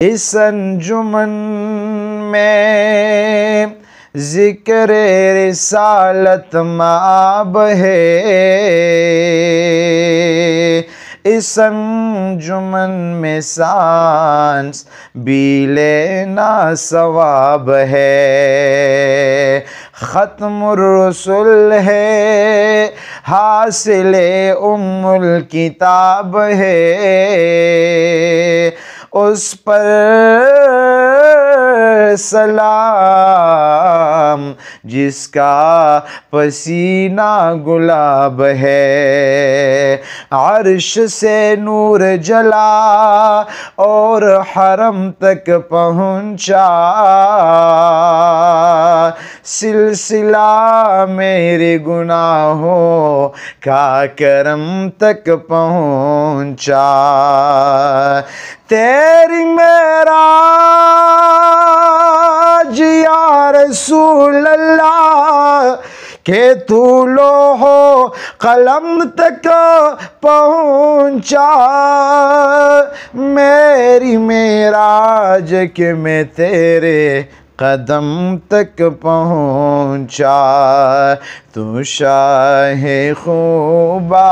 इस अंजुमन में ज़िक्र रिसालत माब है। इस अंजुमन में सांस भी लेना सवाब है। ख़त्मुर रसूल है, हासिले उम्मुल किताब है। उस पर सलाम जिसका पसीना गुलाब है। अर्श से नूर जला और हरम तक पहुँचा। सिलसिला मेरे गुनाहों का करम तक पहुँचा। तेरी मेराज या रसूल अल्लाह के तू लोहो कलम तक पहुँचा। मेरी मेराज के मैं तेरे कदम तक पहुँचा। तू शाहे खूबा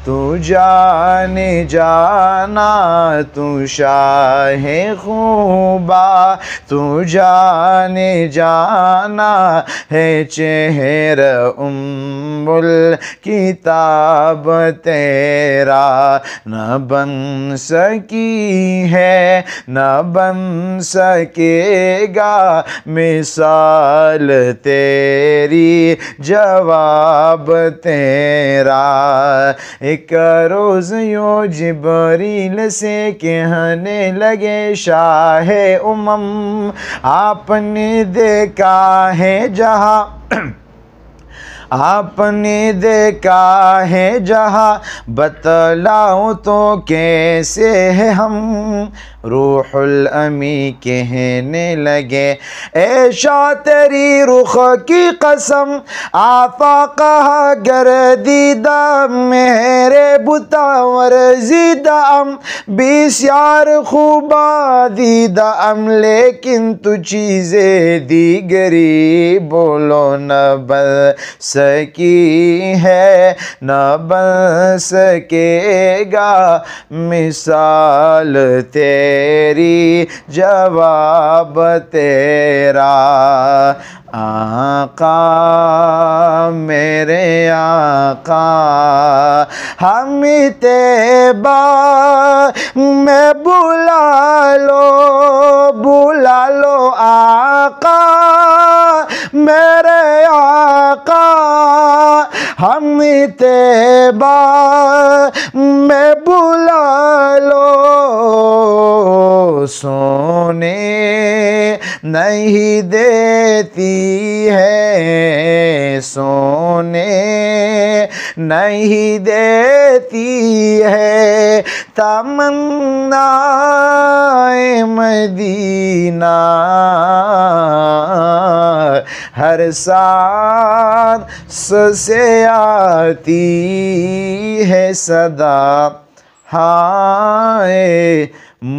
तू जाने जाना। तू शाहे खूबा तू जाने जाना है। चेहरा उम्मुल किताब तेरा न बन सकी है न बन सकेगा मिसाल तेरी जवाब तेरा। एक रोज़ यूं जिब्रील से कहने लगे शाहे उमम आपने देखा है जहाँ आपने देखा है जहाँ बतलाऊं तो कैसे है हम। रूहुल अमी कहने लगे ऐशा तेरी रुख की कसम आफाका गर्दीदा मेरे बुतावर जीदाम बिस्यार खूबा दीदाम। लेकिन तू चीज़ें दीगरी बोलो न बन सकी है न बन सकेगा मिसाल तेरी जवाब तेरा। आका मेरे आका हमें तैबा में बुला लो आका मेरे आका। हमें तैबा में बुला लो। सोने नहीं देती है सोने नहीं देती है तमन्नाए मदीना। हर सांस से आती है सदा हाय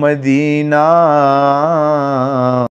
मदीना।